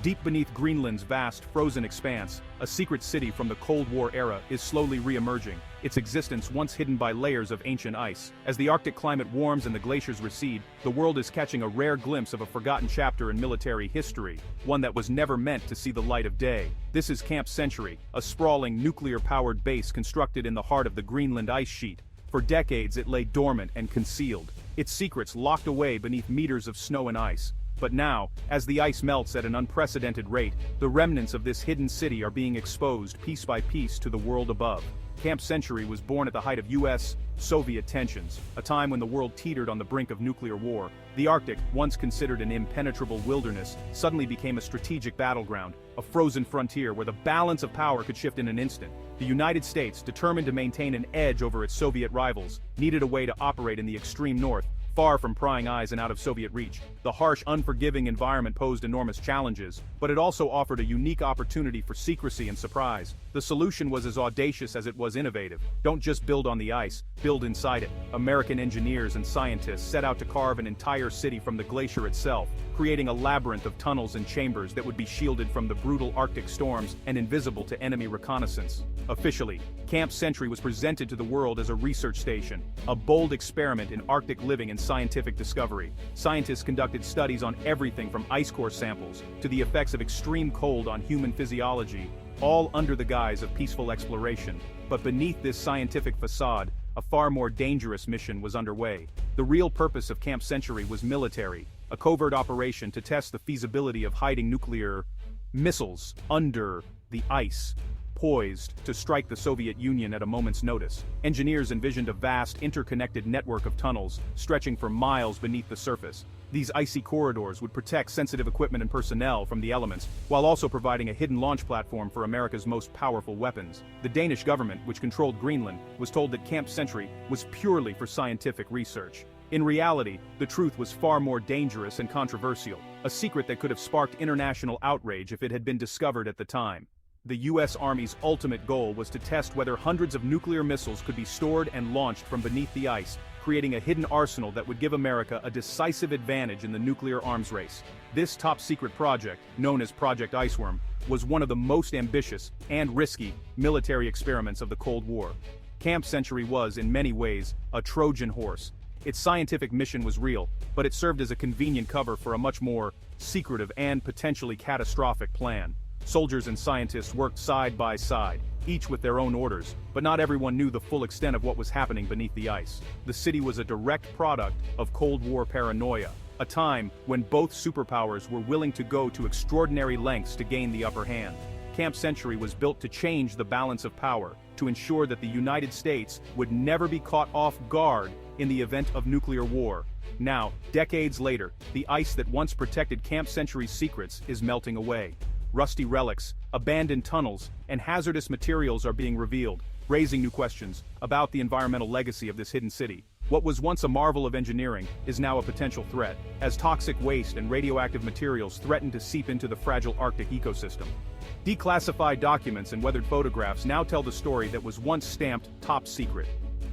Deep beneath Greenland's vast, frozen expanse, a secret city from the Cold War era is slowly re-emerging, its existence once hidden by layers of ancient ice. As the Arctic climate warms and the glaciers recede, the world is catching a rare glimpse of a forgotten chapter in military history, one that was never meant to see the light of day. This is Camp Century, a sprawling nuclear-powered base constructed in the heart of the Greenland ice sheet. For decades it lay dormant and concealed, its secrets locked away beneath meters of snow and ice. But now, as the ice melts at an unprecedented rate, the remnants of this hidden city are being exposed piece by piece to the world above. Camp Century was born at the height of US-Soviet tensions, a time when the world teetered on the brink of nuclear war. The Arctic, once considered an impenetrable wilderness, suddenly became a strategic battleground, a frozen frontier where the balance of power could shift in an instant. The United States, determined to maintain an edge over its Soviet rivals, needed a way to operate in the extreme north, far from prying eyes and out of Soviet reach. The harsh, unforgiving environment posed enormous challenges, but it also offered a unique opportunity for secrecy and surprise. The solution was as audacious as it was innovative. Don't just build on the ice, build inside it. American engineers and scientists set out to carve an entire city from the glacier itself, creating a labyrinth of tunnels and chambers that would be shielded from the brutal Arctic storms and invisible to enemy reconnaissance. Officially, Camp Century was presented to the world as a research station, a bold experiment in Arctic living and scientific discovery. Scientists conducted studies on everything from ice core samples to the effects of extreme cold on human physiology, all under the guise of peaceful exploration. But beneath this scientific facade, a far more dangerous mission was underway. The real purpose of Camp Century was military, a covert operation to test the feasibility of hiding nuclear missiles under the ice, poised to strike the Soviet Union at a moment's notice. Engineers envisioned a vast, interconnected network of tunnels, stretching for miles beneath the surface. These icy corridors would protect sensitive equipment and personnel from the elements, while also providing a hidden launch platform for America's most powerful weapons. The Danish government, which controlled Greenland, was told that Camp Century was purely for scientific research. In reality, the truth was far more dangerous and controversial, a secret that could have sparked international outrage if it had been discovered at the time. The U.S. Army's ultimate goal was to test whether hundreds of nuclear missiles could be stored and launched from beneath the ice, creating a hidden arsenal that would give America a decisive advantage in the nuclear arms race. This top-secret project, known as Project Iceworm, was one of the most ambitious and risky military experiments of the Cold War. Camp Century was, in many ways, a Trojan horse. Its scientific mission was real, but it served as a convenient cover for a much more secretive and potentially catastrophic plan. Soldiers and scientists worked side by side, each with their own orders, but not everyone knew the full extent of what was happening beneath the ice. The city was a direct product of Cold War paranoia, a time when both superpowers were willing to go to extraordinary lengths to gain the upper hand. Camp Century was built to change the balance of power, to ensure that the United States would never be caught off guard in the event of nuclear war. Now, decades later, the ice that once protected Camp Century's secrets is melting away. Rusty relics, abandoned tunnels, and hazardous materials are being revealed, raising new questions about the environmental legacy of this hidden city. What was once a marvel of engineering is now a potential threat, as toxic waste and radioactive materials threaten to seep into the fragile Arctic ecosystem. Declassified documents and weathered photographs now tell the story that was once stamped top secret.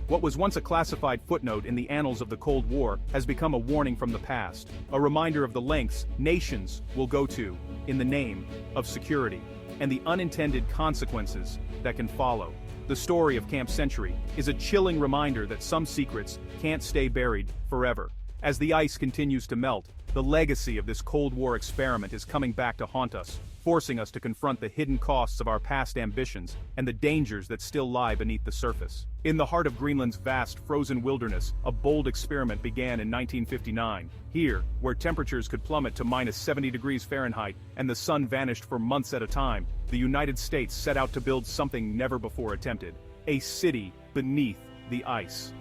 What was once a classified footnote in the annals of the Cold War has become a warning from the past, a reminder of the lengths nations will go to in the name of security, and the unintended consequences that can follow. The story of Camp Century is a chilling reminder that some secrets can't stay buried forever. As the ice continues to melt, the legacy of this Cold War experiment is coming back to haunt us, forcing us to confront the hidden costs of our past ambitions and the dangers that still lie beneath the surface. In the heart of Greenland's vast, frozen wilderness, a bold experiment began in 1959. Here, where temperatures could plummet to minus 70 degrees Fahrenheit and the sun vanished for months at a time, the United States set out to build something never before attempted: a city beneath the ice.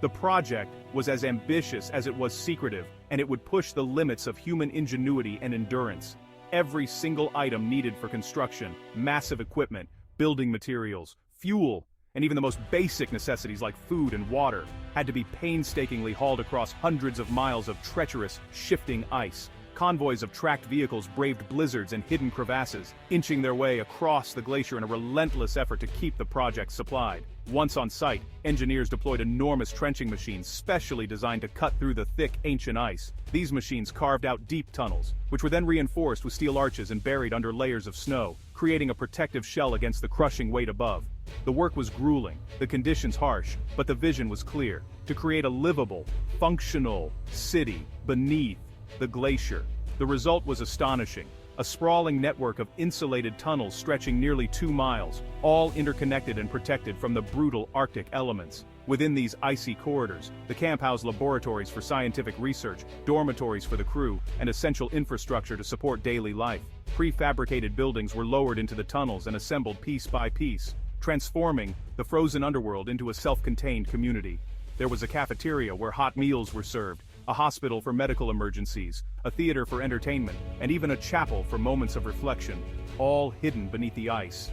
The project was as ambitious as it was secretive, and it would push the limits of human ingenuity and endurance. Every single item needed for construction, massive equipment, building materials, fuel, and even the most basic necessities like food and water had to be painstakingly hauled across hundreds of miles of treacherous, shifting ice. Convoys of tracked vehicles braved blizzards and hidden crevasses, inching their way across the glacier in a relentless effort to keep the project supplied. Once on site, engineers deployed enormous trenching machines specially designed to cut through the thick, ancient ice. These machines carved out deep tunnels, which were then reinforced with steel arches and buried under layers of snow, creating a protective shell against the crushing weight above. The work was grueling, the conditions harsh, but the vision was clear: to create a livable, functional city beneath the glacier. The result was astonishing: a sprawling network of insulated tunnels stretching nearly 2 miles, all interconnected and protected from the brutal Arctic elements. Within these icy corridors, the camp housed laboratories for scientific research, dormitories for the crew, and essential infrastructure to support daily life. Prefabricated buildings were lowered into the tunnels and assembled piece by piece, transforming the frozen underworld into a self-contained community. There was a cafeteria where hot meals were served, a hospital for medical emergencies, a theater for entertainment, and even a chapel for moments of reflection, all hidden beneath the ice.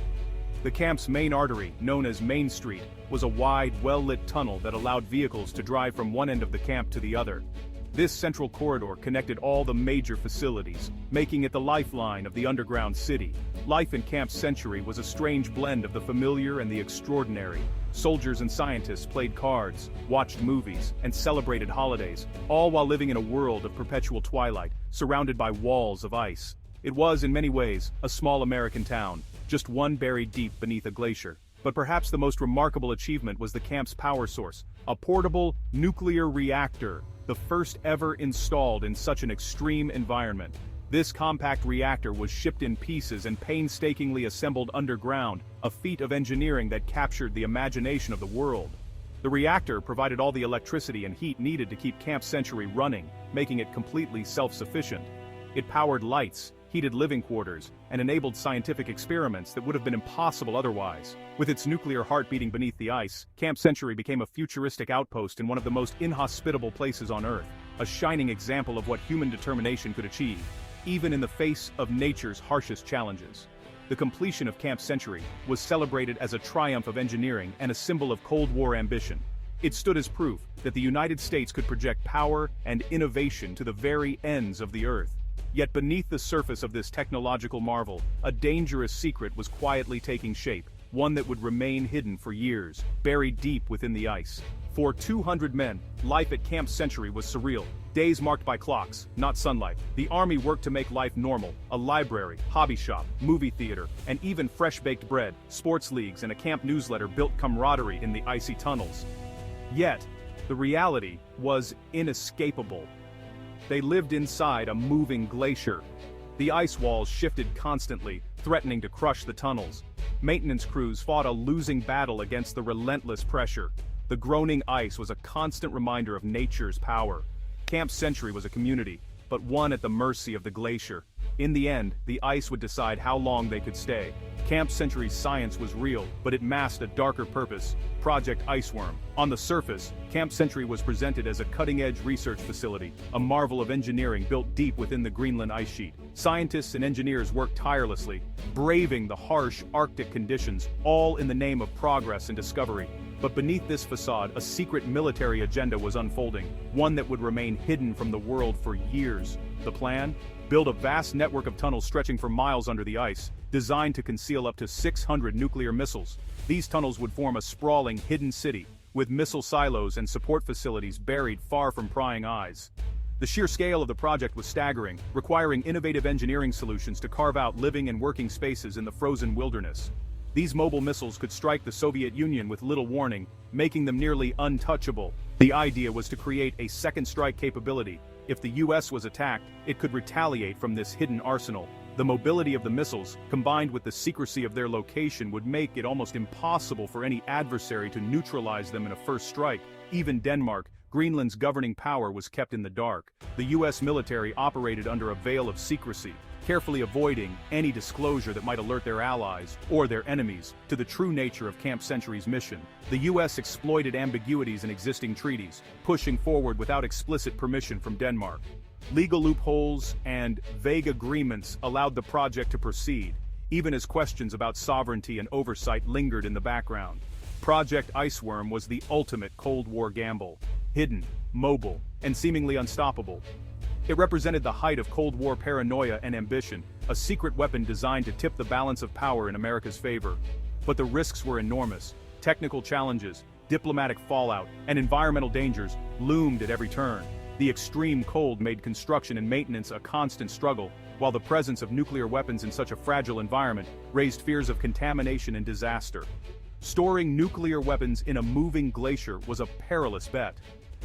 The camp's main artery, known as Main Street, was a wide, well-lit tunnel that allowed vehicles to drive from one end of the camp to the other. This central corridor connected all the major facilities, making it the lifeline of the underground city. Life in Camp Century was a strange blend of the familiar and the extraordinary. Soldiers and scientists played cards, watched movies, and celebrated holidays, all while living in a world of perpetual twilight, surrounded by walls of ice. It was, in many ways, a small American town, just one buried deep beneath a glacier. But perhaps the most remarkable achievement was the camp's power source, a portable nuclear reactor, the first ever installed in such an extreme environment. This compact reactor was shipped in pieces and painstakingly assembled underground, a feat of engineering that captured the imagination of the world. The reactor provided all the electricity and heat needed to keep Camp Century running, making it completely self-sufficient. It powered lights, heated living quarters, and enabled scientific experiments that would have been impossible otherwise. With its nuclear heart beating beneath the ice, Camp Century became a futuristic outpost in one of the most inhospitable places on Earth, a shining example of what human determination could achieve, even in the face of nature's harshest challenges. The completion of Camp Century was celebrated as a triumph of engineering and a symbol of Cold War ambition. It stood as proof that the United States could project power and innovation to the very ends of the Earth. Yet beneath the surface of this technological marvel, a dangerous secret was quietly taking shape, one that would remain hidden for years, buried deep within the ice. For 200 men, life at Camp Century was surreal. Days marked by clocks, not sunlight. The Army worked to make life normal: a library, hobby shop, movie theater, and even fresh-baked bread. Sports leagues and a camp newsletter built camaraderie in the icy tunnels. Yet, the reality was inescapable. They lived inside a moving glacier. The ice walls shifted constantly, threatening to crush the tunnels. Maintenance crews fought a losing battle against the relentless pressure. The groaning ice was a constant reminder of nature's power. Camp Century was a community, but one at the mercy of the glacier. In the end, the ice would decide how long they could stay. Camp Century's science was real, but it masked a darker purpose: Project Iceworm. On the surface, Camp Century was presented as a cutting-edge research facility, a marvel of engineering built deep within the Greenland ice sheet. Scientists and engineers worked tirelessly, braving the harsh Arctic conditions, all in the name of progress and discovery. But beneath this facade, a secret military agenda was unfolding, one that would remain hidden from the world for years. The plan? Build a vast network of tunnels stretching for miles under the ice, designed to conceal up to 600 nuclear missiles. These tunnels would form a sprawling, hidden city, with missile silos and support facilities buried far from prying eyes. The sheer scale of the project was staggering, requiring innovative engineering solutions to carve out living and working spaces in the frozen wilderness. These mobile missiles could strike the Soviet Union with little warning, making them nearly untouchable. The idea was to create a second strike capability. If the US was attacked, it could retaliate from this hidden arsenal. The mobility of the missiles, combined with the secrecy of their location, would make it almost impossible for any adversary to neutralize them in a first strike. Even Denmark, Greenland's governing power, was kept in the dark. The US military operated under a veil of secrecy, carefully avoiding any disclosure that might alert their allies, or their enemies, to the true nature of Camp Century's mission. The US exploited ambiguities in existing treaties, pushing forward without explicit permission from Denmark. Legal loopholes and vague agreements allowed the project to proceed, even as questions about sovereignty and oversight lingered in the background. Project Iceworm was the ultimate Cold War gamble: hidden, mobile, and seemingly unstoppable. It represented the height of Cold War paranoia and ambition, a secret weapon designed to tip the balance of power in America's favor. But the risks were enormous. Technical challenges, diplomatic fallout, and environmental dangers loomed at every turn. The extreme cold made construction and maintenance a constant struggle, while the presence of nuclear weapons in such a fragile environment raised fears of contamination and disaster. Storing nuclear weapons in a moving glacier was a perilous bet.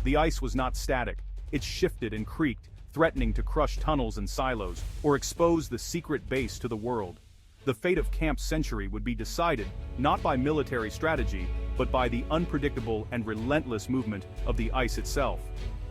The ice was not static. It shifted and creaked, threatening to crush tunnels and silos, or expose the secret base to the world. The fate of Camp Century would be decided not by military strategy, but by the unpredictable and relentless movement of the ice itself.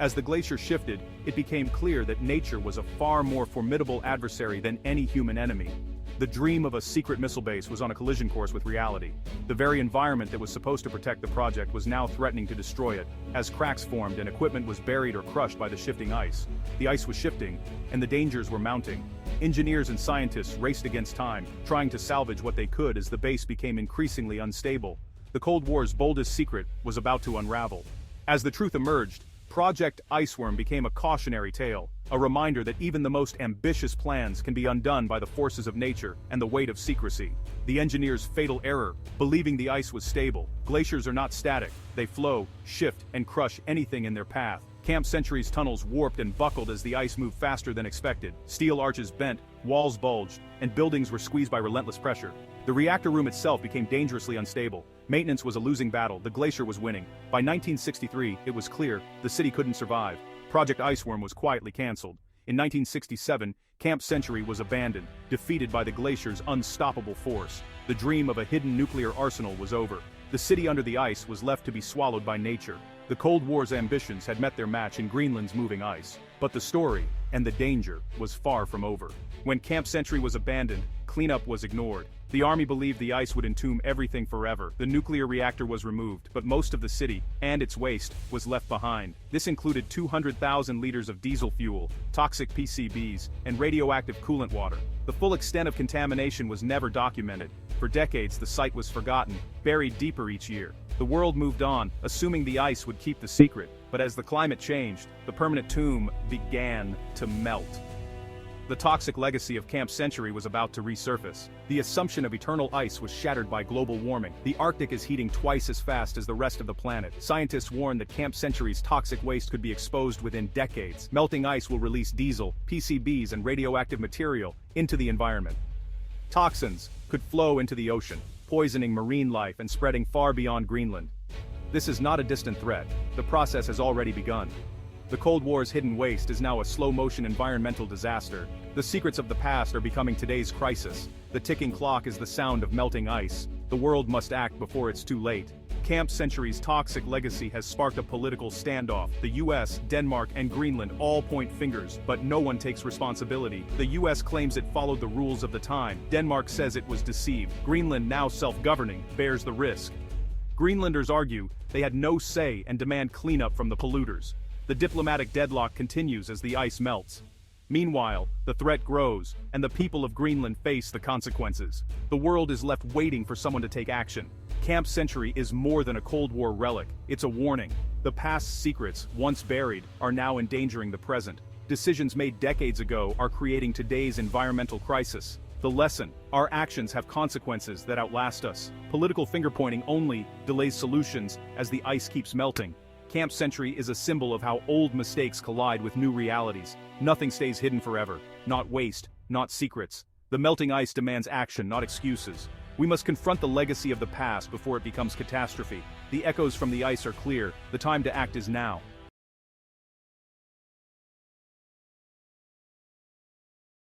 As the glacier shifted, it became clear that nature was a far more formidable adversary than any human enemy. The dream of a secret missile base was on a collision course with reality. The very environment that was supposed to protect the project was now threatening to destroy it, as cracks formed and equipment was buried or crushed by the shifting ice. The ice was shifting, and the dangers were mounting. Engineers and scientists raced against time, trying to salvage what they could as the base became increasingly unstable. The Cold War's boldest secret was about to unravel. As the truth emerged, Project Iceworm became a cautionary tale, a reminder that even the most ambitious plans can be undone by the forces of nature and the weight of secrecy. The engineers' fatal error, believing the ice was stable. Glaciers are not static, they flow, shift, and crush anything in their path. Camp Century's tunnels warped and buckled as the ice moved faster than expected. Steel arches bent, walls bulged, and buildings were squeezed by relentless pressure. The reactor room itself became dangerously unstable. Maintenance was a losing battle, the glacier was winning. By 1963, it was clear the city couldn't survive. Project Iceworm was quietly cancelled. In 1967, Camp Century was abandoned, defeated by the glacier's unstoppable force. The dream of a hidden nuclear arsenal was over. The city under the ice was left to be swallowed by nature. The Cold War's ambitions had met their match in Greenland's moving ice. But the story, and the danger, was far from over. When Camp Century was abandoned, cleanup was ignored. The army believed the ice would entomb everything forever. The nuclear reactor was removed, but most of the city, and its waste, was left behind. This included 200,000 liters of diesel fuel, toxic PCBs, and radioactive coolant water. The full extent of contamination was never documented. For decades, the site was forgotten, buried deeper each year. The world moved on, assuming the ice would keep the secret. But as the climate changed, the permanent tomb began to melt. The toxic legacy of Camp Century was about to resurface. The assumption of eternal ice was shattered by global warming. The Arctic is heating twice as fast as the rest of the planet. Scientists warn that Camp Century's toxic waste could be exposed within decades. Melting ice will release diesel, PCBs, and radioactive material into the environment. Toxins could flow into the ocean, poisoning marine life and spreading far beyond Greenland. This is not a distant threat. The process has already begun. The Cold War's hidden waste is now a slow-motion environmental disaster. The secrets of the past are becoming today's crisis. The ticking clock is the sound of melting ice. The world must act before it's too late. Camp Century's toxic legacy has sparked a political standoff. The US, Denmark, and Greenland all point fingers, but no one takes responsibility. The US claims it followed the rules of the time. Denmark says it was deceived. Greenland, now self-governing, bears the risk. Greenlanders argue they had no say and demand cleanup from the polluters. The diplomatic deadlock continues as the ice melts. Meanwhile, the threat grows, and the people of Greenland face the consequences. The world is left waiting for someone to take action. Camp Century is more than a Cold War relic, it's a warning. The past's secrets, once buried, are now endangering the present. Decisions made decades ago are creating today's environmental crisis. The lesson: our actions have consequences that outlast us. Political finger-pointing only delays solutions as the ice keeps melting. Camp Century is a symbol of how old mistakes collide with new realities. Nothing stays hidden forever. Not waste, not secrets. The melting ice demands action, not excuses. We must confront the legacy of the past before it becomes catastrophe. The echoes from the ice are clear. The time to act is now.